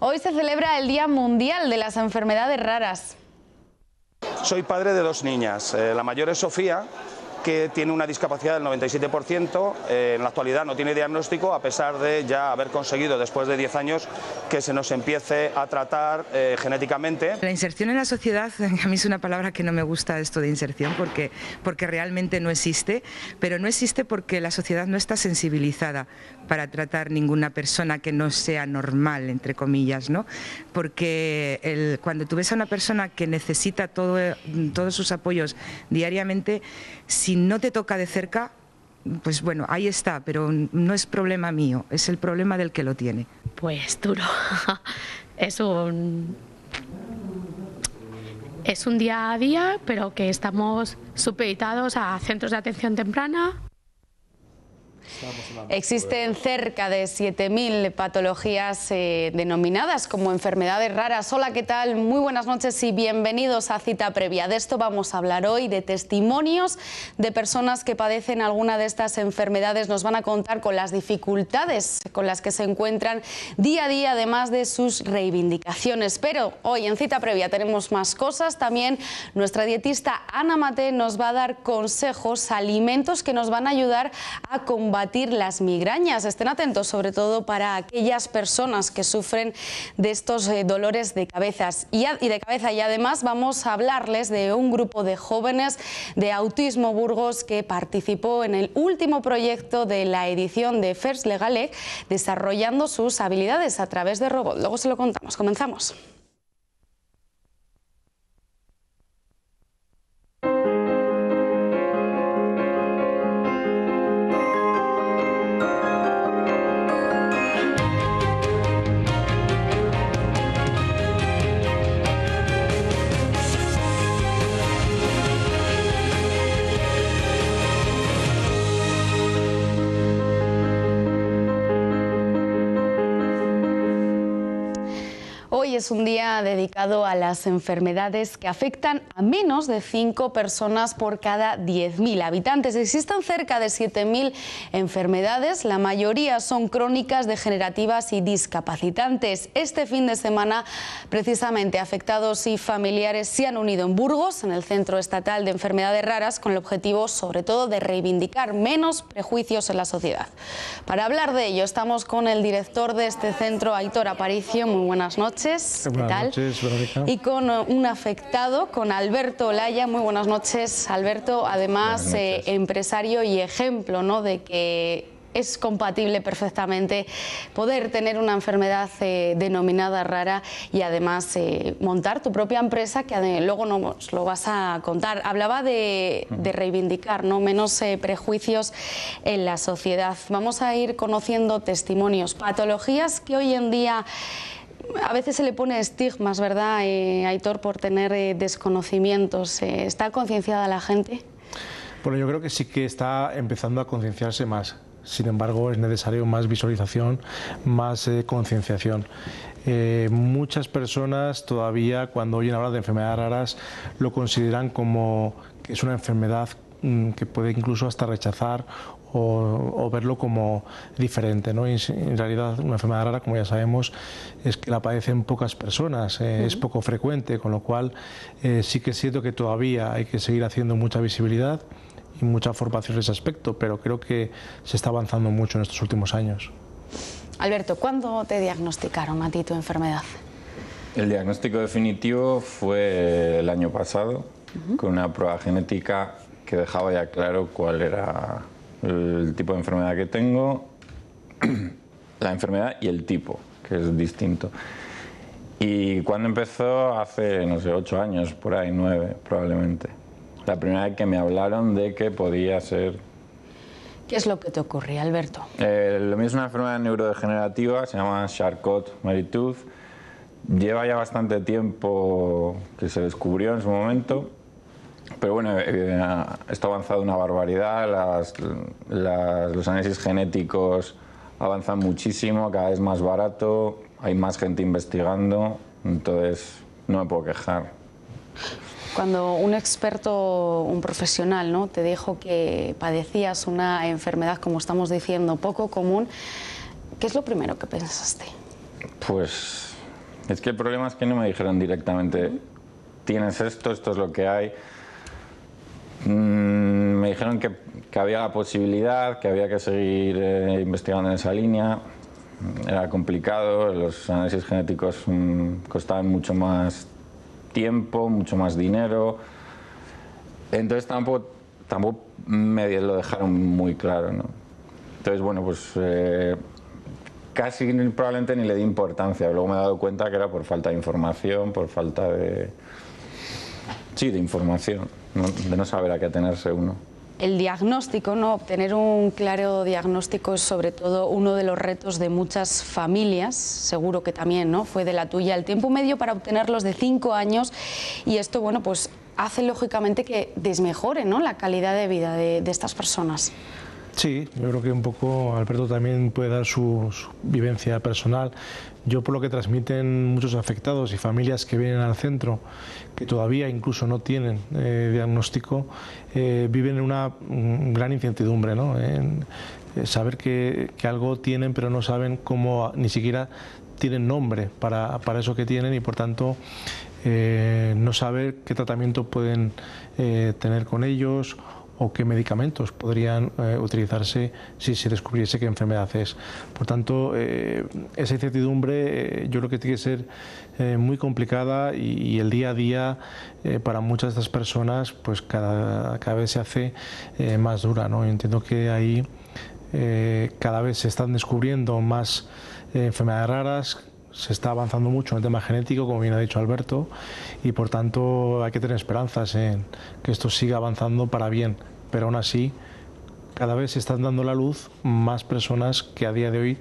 Hoy se celebra el Día Mundial de las Enfermedades Raras. Soy padre de dos niñas. La mayor es Sofía, que tiene una discapacidad del 97%, en la actualidad no tiene diagnóstico, a pesar de ya haber conseguido, después de 10 años, que se nos empiece a tratar genéticamente. La inserción en la sociedad, a mí es una palabra que no me gusta, esto de inserción, porque realmente no existe, pero no existe porque la sociedad no está sensibilizada para tratar ninguna persona que no sea normal, entre comillas, ¿no? Porque cuando tú ves a una persona que necesita todos sus apoyos diariamente, si no te toca de cerca, pues bueno, ahí está, pero no es problema mío, es el problema del que lo tiene. Pues duro. Es un día a día, pero que estamos supeditados a centros de atención temprana. Existen cerca de 7.000 patologías denominadas como enfermedades raras. Hola, ¿qué tal? Muy buenas noches y bienvenidos a Cita Previa. De esto vamos a hablar hoy, de testimonios de personas que padecen alguna de estas enfermedades. Nos van a contar con las dificultades con las que se encuentran día a día, además de sus reivindicaciones. Pero hoy en Cita Previa tenemos más cosas. También nuestra dietista Ana Mate nos va a dar consejos, alimentos que nos van a ayudar a combatir las migrañas. Estén atentos, sobre todo para aquellas personas que sufren de estos dolores de cabeza. Y además vamos a hablarles de un grupo de jóvenes de Autismo Burgos que participó en el último proyecto de la edición de First Legalec, desarrollando sus habilidades a través de robots. Luego se lo contamos. Comenzamos. Hoy es un día dedicado a las enfermedades que afectan a menos de 5 personas por cada 10.000 habitantes. Existen cerca de 7.000 enfermedades, la mayoría son crónicas, degenerativas y discapacitantes. Este fin de semana, precisamente, afectados y familiares se han unido en Burgos, en el Centro Estatal de Enfermedades Raras, con el objetivo, sobre todo, de reivindicar menos prejuicios en la sociedad. Para hablar de ello, estamos con el director de este centro, Aitor Aparicio. Muy buenas noches. ¿Qué tal? Noches, Verónica. Y con un afectado, con Alberto Olaya. Muy buenas noches, Alberto. Además, empresario y ejemplo, ¿no?, de que es compatible perfectamente poder tener una enfermedad denominada rara y además montar tu propia empresa, que luego nos lo vas a contar. Hablaba de reivindicar, ¿no?, menos prejuicios en la sociedad. Vamos a ir conociendo testimonios, patologías que hoy en día a veces se le pone estigmas, ¿verdad, Aitor, por tener desconocimientos? ¿Está concienciada la gente? Bueno, yo creo que sí que está empezando a concienciarse más. Sin embargo, es necesario más visualización, más concienciación. Muchas personas todavía, cuando oyen hablar de enfermedades raras, lo consideran como que es una enfermedad que puede incluso hasta rechazar o verlo como diferente, ¿no? Y en realidad una enfermedad rara, como ya sabemos, es que la padecen pocas personas, es poco frecuente, con lo cual sí que es cierto que todavía hay que seguir haciendo mucha visibilidad y mucha formación en ese aspecto, pero creo que se está avanzando mucho en estos últimos años. Alberto, ¿cuándo te diagnosticaron a ti tu enfermedad? El diagnóstico definitivo fue el año pasado, con una prueba genética que dejaba ya claro cuál era el tipo de enfermedad que tengo, la enfermedad y el tipo, que es distinto. Y cuando empezó, hace, no sé, 8 años, por ahí, 9 probablemente. La primera vez que me hablaron de que podía ser... ¿Qué es lo que te ocurría, Alberto? Lo mismo es una enfermedad neurodegenerativa, se llama Charcot-Marie-Tooth. Lleva ya bastante tiempo que se descubrió en su momento. Pero bueno, esto ha avanzado una barbaridad, los análisis genéticos avanzan muchísimo, cada vez más barato, hay más gente investigando, entonces no me puedo quejar. Cuando un experto, un profesional, ¿no?, te dijo que padecías una enfermedad, como estamos diciendo, poco común, ¿qué es lo primero que pensaste? Pues Es que el problema es que no me dijeron directamente, tienes esto, esto es lo que hay. Me dijeron que había la posibilidad, que había que seguir investigando en esa línea. Era complicado, los análisis genéticos costaban mucho más tiempo, mucho más dinero. Entonces tampoco me lo dejaron muy claro, ¿no? Entonces, bueno, pues casi probablemente ni le di importancia. Luego me he dado cuenta que era por falta de información, por falta de... Sí, de información, ¿no? De no saber a qué atenerse uno. El diagnóstico, ¿no? Obtener un claro diagnóstico es sobre todo uno de los retos de muchas familias, seguro que también, ¿no? Fue de la tuya. El tiempo medio para obtenerlos de 5 años y esto, bueno, pues hace lógicamente que desmejore, ¿no?, la calidad de vida de estas personas. Sí, yo creo que un poco Alberto también puede dar su vivencia personal. Yo, por lo que transmiten muchos afectados y familias que vienen al centro, que todavía incluso no tienen diagnóstico, viven en una gran incertidumbre, ¿no? En saber que algo tienen, pero no saben cómo, ni siquiera tienen nombre para eso que tienen, y por tanto no saber qué tratamiento pueden tener con ellos, o qué medicamentos podrían utilizarse si se descubriese qué enfermedad es. Por tanto, esa incertidumbre yo creo que tiene que ser muy complicada, y el día a día para muchas de estas personas pues cada vez se hace más dura, ¿no? Yo entiendo que ahí cada vez se están descubriendo más enfermedades raras. Se está avanzando mucho en el tema genético, como bien ha dicho Alberto, y por tanto hay que tener esperanzas en que esto siga avanzando para bien, pero aún así cada vez se están dando a la luz más personas que a día de hoy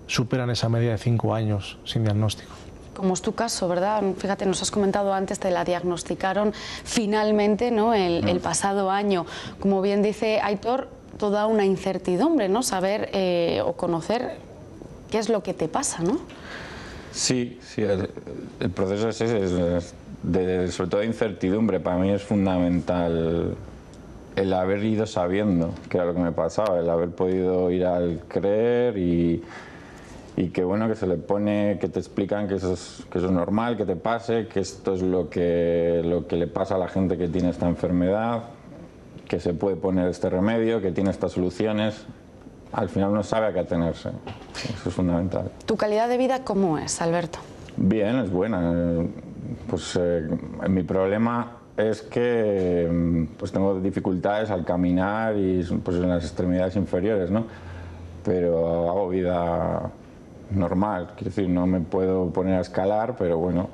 superan esa media de 5 años sin diagnóstico. Como es tu caso, ¿verdad? Fíjate, nos has comentado antes, te la diagnosticaron finalmente, ¿no?, el pasado año. Como bien dice Aitor, toda una incertidumbre, ¿no?, saber o conocer qué es lo que te pasa, ¿no? Sí, el proceso es ese, sobre todo de incertidumbre. Para mí es fundamental el haber ido sabiendo qué era lo que me pasaba, el haber podido ir al creer y que bueno, que se le pone, que te explican que eso es normal, que te pase, que esto es lo que le pasa a la gente que tiene esta enfermedad, que se puede poner este remedio, que tiene estas soluciones. Al final uno sabe a qué atenerse, eso es fundamental. ¿Tu calidad de vida cómo es, Alberto? Bien, es buena. Pues mi problema es que pues tengo dificultades al caminar y pues en las extremidades inferiores, ¿no? Pero hago vida normal, quiero decir, no me puedo poner a escalar, pero bueno,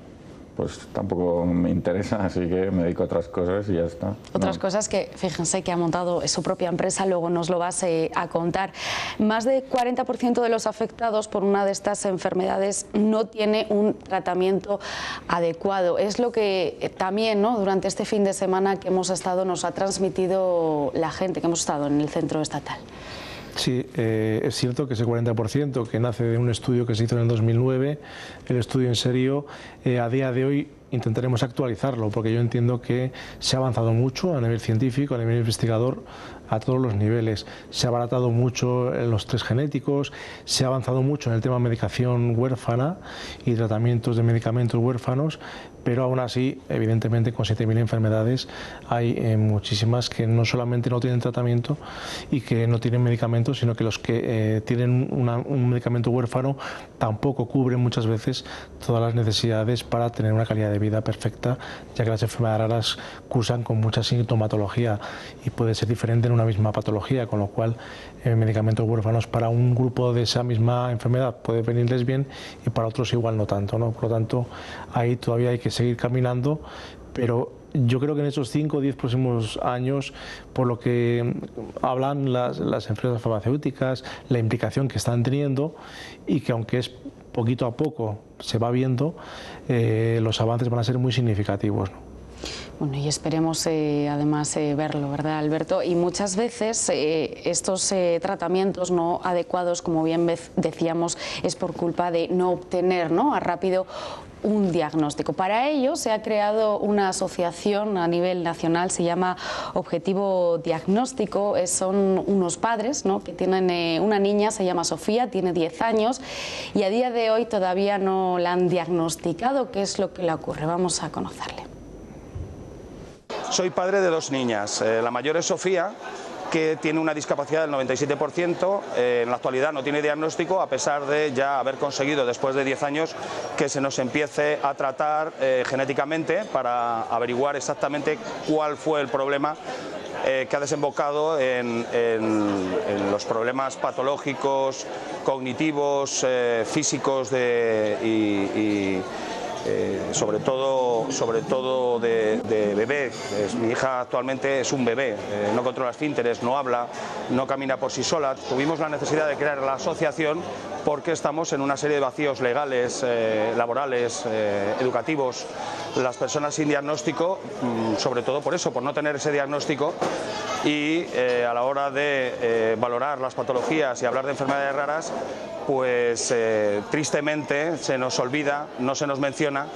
pues tampoco me interesa, así que me dedico a otras cosas y ya está. Otras cosas que, fíjense, que ha montado su propia empresa, luego nos lo vas a contar. Más del 40% de los afectados por una de estas enfermedades no tiene un tratamiento adecuado. Es lo que también, ¿no?, durante este fin de semana que hemos estado nos ha transmitido la gente que hemos estado en el centro estatal. Sí, es cierto que ese 40% que nace de un estudio que se hizo en el 2009, el estudio en serio, a día de hoy intentaremos actualizarlo, porque yo entiendo que se ha avanzado mucho a nivel científico, a nivel investigador, a todos los niveles. Se ha abaratado mucho en los test genéticos, se ha avanzado mucho en el tema de medicación huérfana y tratamientos de medicamentos huérfanos, pero aún así, evidentemente, con 7.000 enfermedades hay muchísimas que no solamente no tienen tratamiento y que no tienen medicamentos, sino que los que tienen un medicamento huérfano tampoco cubren muchas veces todas las necesidades para tener una calidad de vida perfecta, ya que las enfermedades raras cursan con mucha sintomatología y puede ser diferente en una misma patología, con lo cual medicamentos huérfanos para un grupo de esa misma enfermedad puede venirles bien y para otros igual no tanto, ¿no? Por lo tanto, ahí todavía hay que seguir caminando, pero yo creo que en estos 5 o 10 próximos años, por lo que hablan las empresas farmacéuticas, la implicación que están teniendo, y que aunque es poquito a poco se va viendo, los avances van a ser muy significativos, ¿no? Bueno, y esperemos además verlo, ¿verdad, Alberto? Y muchas veces estos tratamientos no adecuados, como bien decíamos, es por culpa de no obtener, ¿no?, a rápido un diagnóstico. Para ello se ha creado una asociación a nivel nacional, se llama Objetivo Diagnóstico. Son unos padres, ¿no?, que tienen una niña, se llama Sofía, tiene 10 años y a día de hoy todavía no la han diagnosticado. ¿Qué es lo que le ocurre? Vamos a conocerle. Soy padre de 2 niñas. La mayor es Sofía, que tiene una discapacidad del 97%, en la actualidad no tiene diagnóstico, a pesar de ya haber conseguido después de 10 años que se nos empiece a tratar genéticamente para averiguar exactamente cuál fue el problema que ha desembocado en los problemas patológicos, cognitivos, físicos sobre todo de bebé. Mi hija actualmente es un bebé, no controla esfínteres, no habla, no camina por sí sola. Tuvimos la necesidad de crear la asociación porque estamos en una serie de vacíos legales, laborales, educativos. Las personas sin diagnóstico, sobre todo por eso, por no tener ese diagnóstico, y a la hora de valorar las patologías y hablar de enfermedades raras, pues tristemente se nos olvida, no se nos menciona,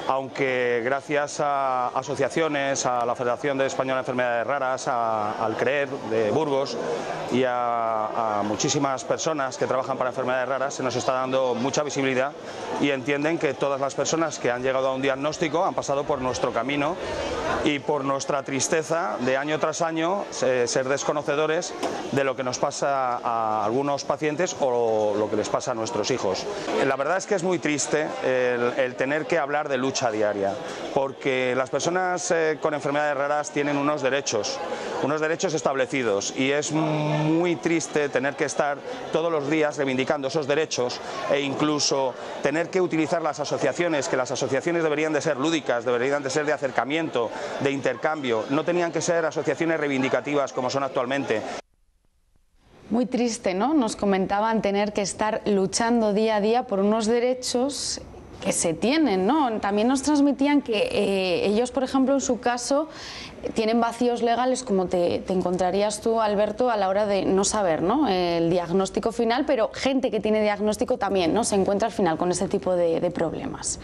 aunque gracias a asociaciones, a la Federación Española de Enfermedades Raras, al CREER de Burgos y a muchísimas personas que trabajan para enfermedades raras, se nos está dando mucha visibilidad y entienden que todas las personas que han llegado a un diagnóstico han pasado por nuestro camino y por nuestra tristeza de año tras año ser desconocedores de lo que nos pasa a algunos pacientes o lo que les pasa a nuestros hijos. La verdad es que es muy triste el tener que hablar de lucha diaria, porque las personas con enfermedades raras tienen unos derechos establecidos y es muy triste tener que estar todos los días reivindicando esos derechos e incluso tener que utilizar las asociaciones, que las asociaciones deberían de ser lúdicas, deberían de ser de acercamiento, de intercambio, no tenían que ser asociaciones reivindicativas como son actualmente. Muy triste, ¿no? Nos comentaban tener que estar luchando día a día por unos derechos que se tienen, ¿no? También nos transmitían que ellos, por ejemplo, en su caso, tienen vacíos legales, como te encontrarías tú, Alberto, a la hora de no saber, ¿no?, el diagnóstico final, pero gente que tiene diagnóstico también, ¿no?, se encuentra al final con ese tipo de problemas.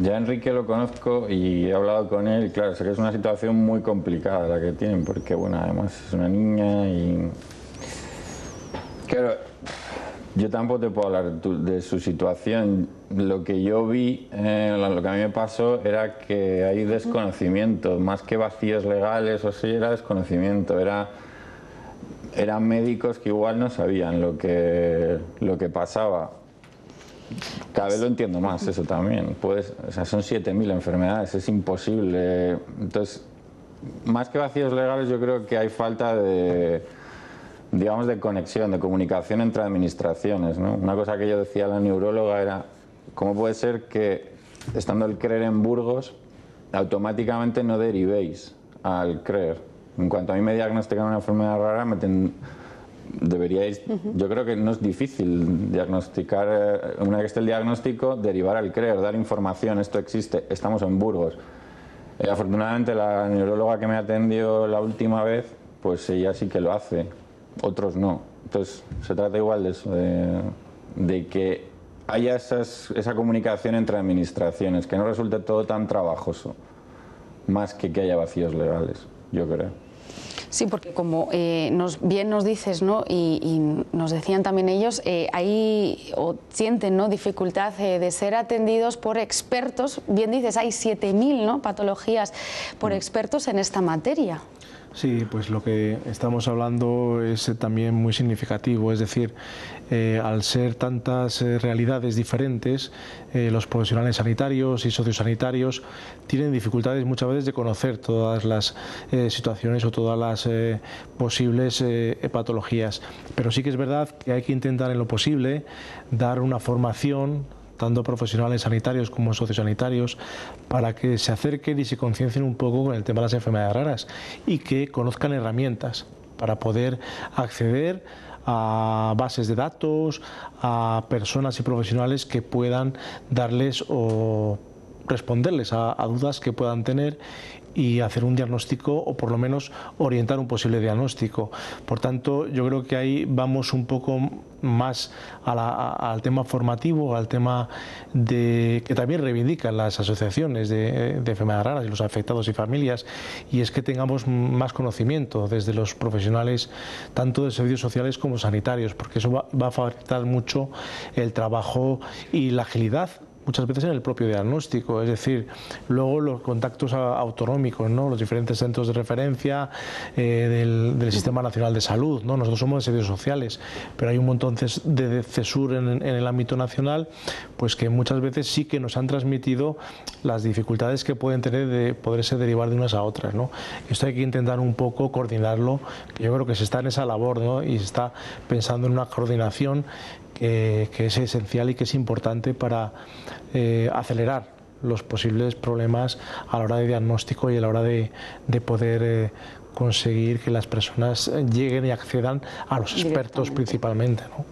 Ya Enrique lo conozco y he hablado con él y claro, sé que es una situación muy complicada la que tienen, porque bueno, además es una niña y... Claro, yo tampoco te puedo hablar de su situación. Lo que yo vi, lo que a mí me pasó era que hay desconocimiento, más que vacíos legales o sí, era desconocimiento, eran médicos que igual no sabían lo que pasaba. Cada vez lo entiendo más, eso también. O sea, son 7.000 enfermedades, es imposible. Entonces, más que vacíos legales, yo creo que hay falta de, digamos, de conexión, de comunicación entre administraciones, ¿no? Una cosa que yo decía a la neuróloga era, ¿cómo puede ser que, estando el CREER en Burgos, automáticamente no derivéis al CREER? En cuanto a mí me diagnostican una enfermedad rara, deberíais, yo creo que no es difícil diagnosticar, una vez que esté el diagnóstico, derivar al CREER, dar información, esto existe, estamos en Burgos. Afortunadamente la neuróloga que me atendió la última vez, pues ella sí que lo hace, otros no. Entonces se trata igual de eso, de que haya esa comunicación entre administraciones, que no resulte todo tan trabajoso, más que haya vacíos legales, yo creo. Sí, porque como bien nos dices, ¿no?, y nos decían también ellos, sienten, ¿no?, dificultad de ser atendidos por expertos. Bien dices, hay 7.000, ¿no?, patologías por expertos en esta materia. Sí, pues lo que estamos hablando es también muy significativo, es decir, al ser tantas realidades diferentes, los profesionales sanitarios y sociosanitarios tienen dificultades muchas veces de conocer todas las situaciones o todas las posibles patologías, pero sí que es verdad que hay que intentar en lo posible dar una formación tanto profesionales sanitarios como sociosanitarios, para que se acerquen y se conciencien un poco con el tema de las enfermedades raras y que conozcan herramientas para poder acceder a bases de datos, a personas y profesionales que puedan darles responderles a dudas que puedan tener y hacer un diagnóstico o por lo menos orientar un posible diagnóstico. Por tanto, yo creo que ahí vamos un poco más al tema formativo, al tema que también reivindican las asociaciones de enfermedades raras y los afectados y familias, y es que tengamos más conocimiento desde los profesionales tanto de servicios sociales como sanitarios, porque eso va a facilitar mucho el trabajo y la agilidad muchas veces en el propio diagnóstico, es decir, luego los contactos autonómicos, ¿no? Los diferentes centros de referencia del Sistema Nacional de Salud, ¿no? Nosotros somos de servicios sociales, pero hay un montón de CESUR en el ámbito nacional, pues que muchas veces sí que nos han transmitido las dificultades que pueden tener de poderse derivar de unas a otras, ¿no? Esto hay que intentar un poco coordinarlo, que yo creo que se está en esa labor, ¿no? Y se está pensando en una coordinación que es esencial y que es importante para acelerar los posibles problemas a la hora de diagnóstico y a la hora de poder conseguir que las personas lleguen y accedan a los expertos principalmente, ¿no?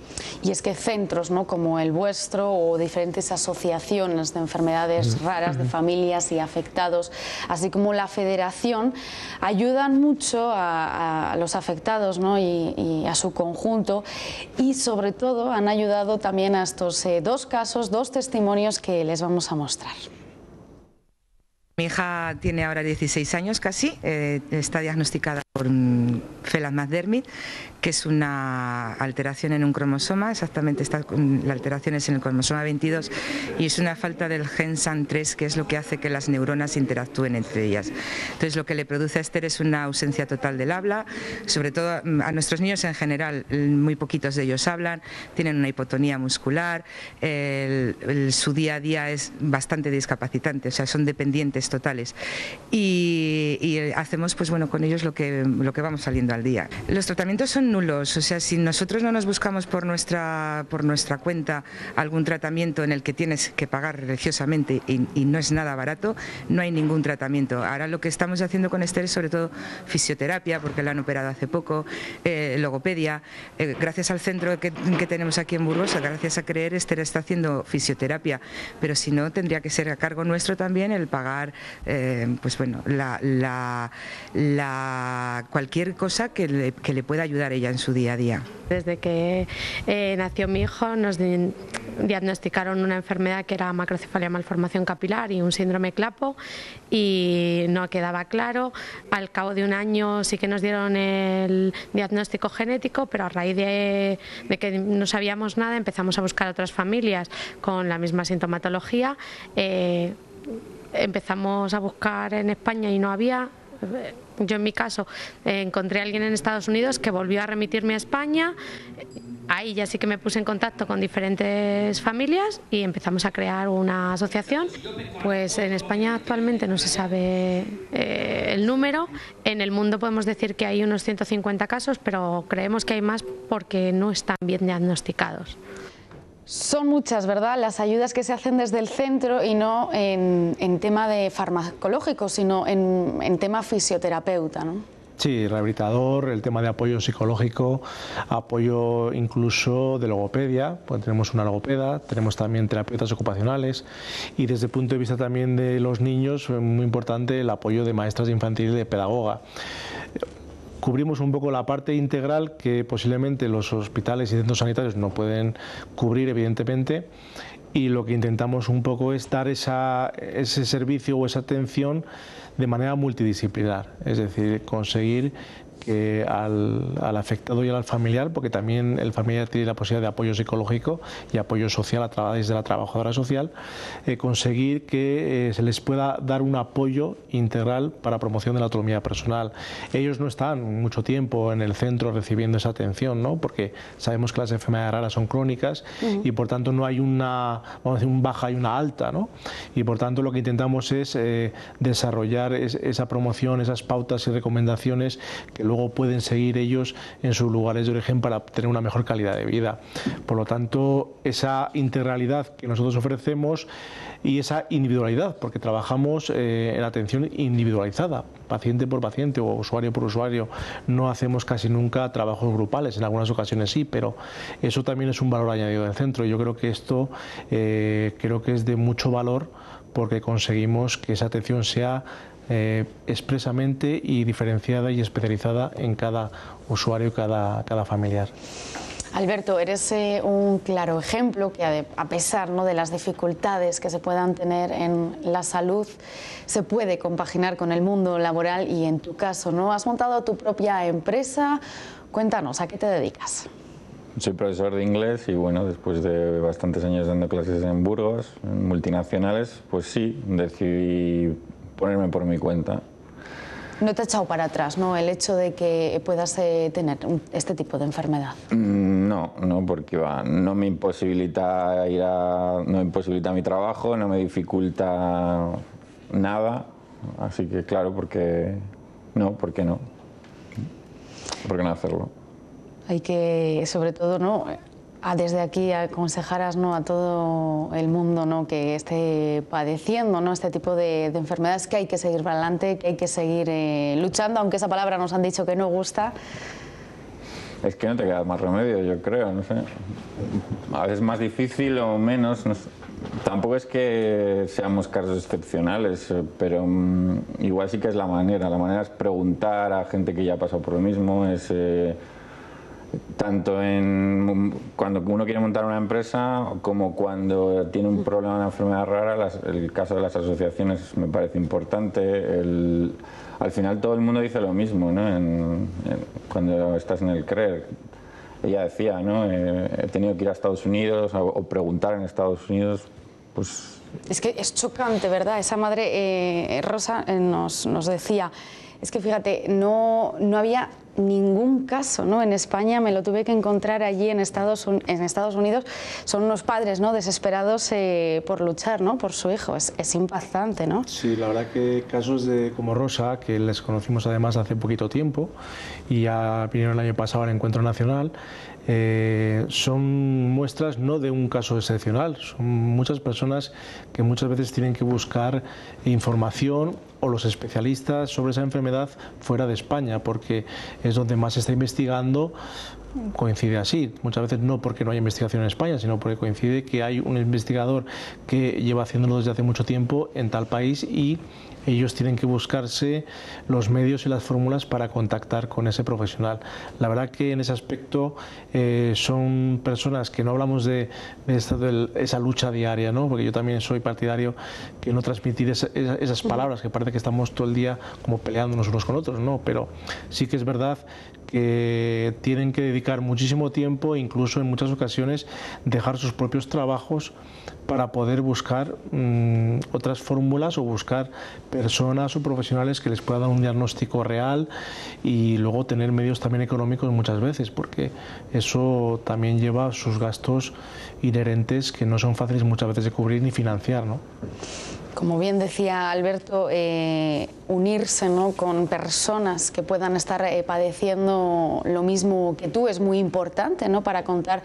Y es que centros, ¿no?, como el vuestro o diferentes asociaciones de enfermedades raras, de familias y afectados, así como la federación, ayudan mucho a los afectados, ¿no?, y a su conjunto, y sobre todo han ayudado también a estos dos casos, dos testimonios que les vamos a mostrar. Mi hija tiene ahora 16 años casi, está diagnosticada por Phelan-McDermid, que es una alteración en un cromosoma, exactamente la alteración es en el cromosoma 22 y es una falta del gen SAN3, que es lo que hace que las neuronas interactúen entre ellas. Entonces lo que le produce a Esther es una ausencia total del habla, sobre todo a nuestros niños en general, muy poquitos de ellos hablan, tienen una hipotonía muscular, su día a día es bastante discapacitante, o sea, son dependientes totales y hacemos pues bueno con ellos lo que vamos saliendo al día. Los tratamientos son nulos, o sea, si nosotros no nos buscamos por nuestra cuenta algún tratamiento en el que tienes que pagar religiosamente y no es nada barato, no hay ningún tratamiento. Ahora lo que estamos haciendo con Esther es sobre todo fisioterapia, porque la han operado hace poco, logopedia, gracias al centro que tenemos aquí en Burgos, gracias a CREER, Esther está haciendo fisioterapia, pero si no tendría que ser a cargo nuestro también el pagar pues bueno, cualquier cosa que le pueda ayudar a ella en su día a día. Desde que nació mi hijo nos diagnosticaron una enfermedad que era macrocefalia malformación capilar y un síndrome Clapo, y no quedaba claro. Al cabo de un año sí que nos dieron el diagnóstico genético, pero a raíz de que no sabíamos nada empezamos a buscar otras familias con la misma sintomatología. Empezamos a buscar en España y no había. Yo en mi caso encontré a alguien en Estados Unidos que volvió a remitirme a España. Ahí ya sí que me puse en contacto con diferentes familias y empezamos a crear una asociación. Pues en España actualmente no se sabe el número. En el mundo podemos decir que hay unos 150 casos, pero creemos que hay más porque no están bien diagnosticados. Son muchas, ¿verdad?, las ayudas que se hacen desde el centro y no en tema de farmacológico, sino en tema fisioterapeuta, ¿no? Sí, rehabilitador, el tema de apoyo psicológico, apoyo incluso de logopedia, pues tenemos una logopeda, tenemos también terapeutas ocupacionales y desde el punto de vista también de los niños, muy importante el apoyo de maestras de infantil y de pedagoga. Cubrimos un poco la parte integral que posiblemente los hospitales y centros sanitarios no pueden cubrir, evidentemente, y lo que intentamos un poco es dar ese servicio o esa atención de manera multidisciplinar, es decir, conseguir que al afectado y al familiar, porque también el familiar tiene la posibilidad de apoyo psicológico y apoyo social a través de la trabajadora social, conseguir que se les pueda dar un apoyo integral para promoción de la autonomía personal. Ellos no están mucho tiempo en el centro recibiendo esa atención, ¿no?, porque sabemos que las enfermedades raras son crónicas y por tanto no hay una, vamos a decir, un baja y una alta, ¿no? Y por tanto lo que intentamos es desarrollar esa promoción, esas pautas y recomendaciones que luego pueden seguir ellos en sus lugares de origen para tener una mejor calidad de vida. Por lo tanto, esa integralidad que nosotros ofrecemos y esa individualidad, porque trabajamos en atención individualizada, paciente por paciente o usuario por usuario, no hacemos casi nunca trabajos grupales, en algunas ocasiones sí, pero eso también es un valor añadido del centro y yo creo que esto creo que es de mucho valor porque conseguimos que esa atención sea expresamente y diferenciada y especializada en cada usuario y cada familiar. Alberto, eres un claro ejemplo que a pesar, ¿no?, de las dificultades que se puedan tener en la salud, se puede compaginar con el mundo laboral y en tu caso, ¿no? Has montado tu propia empresa. Cuéntanos, ¿a qué te dedicas? Soy profesor de inglés y bueno, después de bastantes años dando clases en Burgos, en multinacionales, pues sí, decidí ponerme por mi cuenta. ¿No te ha echado para atrás, ¿no?, el hecho de que puedas tener este tipo de enfermedad? No, porque no me imposibilita no me imposibilita mi trabajo, no me dificulta nada, así que claro, ¿por qué no? ¿Por qué no hacerlo? Hay que, sobre todo, ¿no?, desde aquí aconsejaras, ¿no?, a todo el mundo, ¿no?, que esté padeciendo, ¿no?, este tipo de enfermedades, que hay que seguir para adelante, que hay que seguir luchando, aunque esa palabra nos han dicho que no gusta. Es que no te queda más remedio, yo creo, no sé. A veces más difícil o menos, no sé. Tampoco es que seamos casos excepcionales, pero igual sí que es la manera. La manera es preguntar a gente que ya ha pasado por lo mismo, es... tanto cuando uno quiere montar una empresa como cuando tiene un problema, una enfermedad rara, el caso de las asociaciones me parece importante. Al final todo el mundo dice lo mismo, ¿no? Cuando estás en el CREER. Ella decía, ¿no?, he tenido que ir a Estados Unidos o preguntar en Estados Unidos, pues... Es que es chocante, ¿verdad? Esa madre, Rosa, nos decía, es que fíjate, no había ningún caso, ¿no?, en España, me lo tuve que encontrar allí en Estados Unidos. Son unos padres, ¿no?, desesperados por luchar, ¿no?, por su hijo. Es impactante, ¿no? Sí, la verdad que casos como Rosa, que les conocimos además hace poquito tiempo y ya vinieron el año pasado al Encuentro Nacional, son muestras no de un caso excepcional, son muchas personas que muchas veces tienen que buscar información o los especialistas sobre esa enfermedad fuera de España, porque es donde más se está investigando. Coincide así, muchas veces no porque no haya investigación en España, sino porque coincide que hay un investigador que lleva haciéndolo desde hace mucho tiempo en tal país y ellos tienen que buscarse los medios y las fórmulas para contactar con ese profesional. La verdad que en ese aspecto son personas que no hablamos de esa lucha diaria, ¿no?, porque yo también soy partidario que no transmitir esas palabras, que parece que estamos todo el día como peleándonos unos con otros, ¿no?, pero sí que es verdad que tienen que dedicar muchísimo tiempo, incluso en muchas ocasiones dejar sus propios trabajos para poder buscar otras fórmulas o buscar personas o profesionales que les puedan dar un diagnóstico real y luego tener medios también económicos muchas veces, porque eso también lleva sus gastos inherentes que no son fáciles muchas veces de cubrir ni financiar, ¿no? Como bien decía Alberto, unirse, ¿no?, con personas que puedan estar padeciendo lo mismo que tú es muy importante, ¿no?, para contar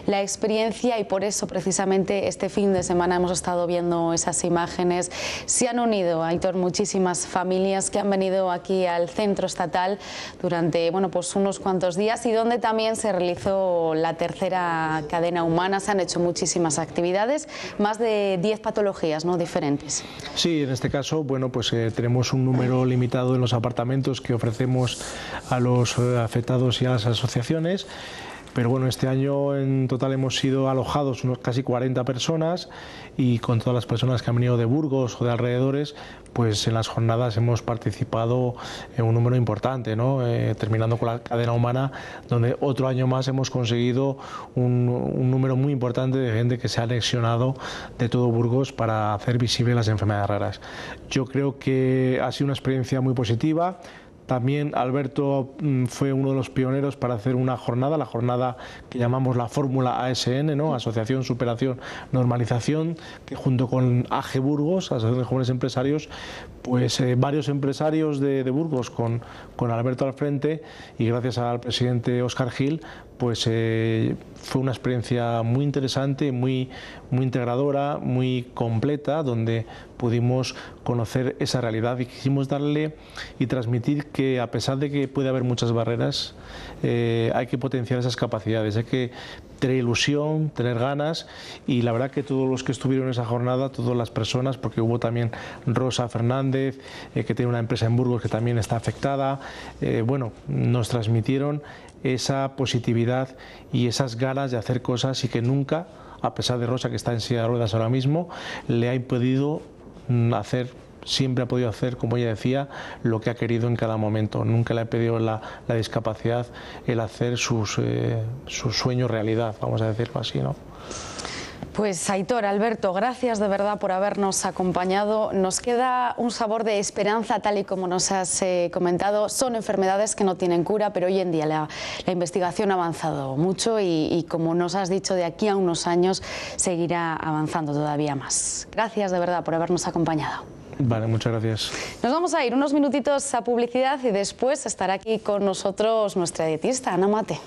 la experiencia, y por eso precisamente este fin de semana hemos estado viendo esas imágenes. Se han unido, Aitor, muchísimas familias que han venido aquí al centro estatal durante, bueno, pues unos cuantos días, y donde también se realizó la tercera cadena humana. Se han hecho muchísimas actividades, más de 10 patologías, ¿no?, diferentes. Sí, en este caso, bueno, pues tenemos un número limitado en los apartamentos que ofrecemos a los afectados y a las asociaciones. Pero bueno, este año en total hemos sido alojados unos casi 40 personas, y con todas las personas que han venido de Burgos o de alrededores, pues en las jornadas hemos participado en un número importante, ¿no? Terminando con la cadena humana, donde otro año más hemos conseguido un número muy importante de gente que se ha anexionado de todo Burgos para hacer visible las enfermedades raras. Yo creo que ha sido una experiencia muy positiva. También Alberto fue uno de los pioneros para hacer una jornada, la jornada que llamamos la Fórmula ASN, ¿no?, Asociación, Superación, Normalización, que junto con AG Burgos, Asociación de Jóvenes Empresarios, pues varios empresarios de Burgos con Alberto al frente, y gracias al presidente Óscar Gil, pues fue una experiencia muy interesante, muy integradora, muy completa, donde pudimos conocer esa realidad y quisimos darle y transmitir que, a pesar de que puede haber muchas barreras, hay que potenciar esas capacidades, hay que tener ilusión, tener ganas, y la verdad que todos los que estuvieron en esa jornada, todas las personas, porque hubo también Rosa Fernández, que tiene una empresa en Burgos que también está afectada, bueno, nos transmitieron esa positividad y esas ganas de hacer cosas, y que nunca, a pesar de Rosa, que está en silla de ruedas ahora mismo, le ha impedido hacer, siempre ha podido hacer, como ella decía, lo que ha querido en cada momento. Nunca le ha impedido la discapacidad el hacer sus sueños realidad, vamos a decirlo así, ¿no? Pues Aitor, Alberto, gracias de verdad por habernos acompañado. Nos queda un sabor de esperanza, tal y como nos has comentado. Son enfermedades que no tienen cura, pero hoy en día la investigación ha avanzado mucho y como nos has dicho, de aquí a unos años seguirá avanzando todavía más. Gracias de verdad por habernos acompañado. Vale, muchas gracias. Nos vamos a ir unos minutitos a publicidad y después estará aquí con nosotros nuestra dietista, Ana Mate.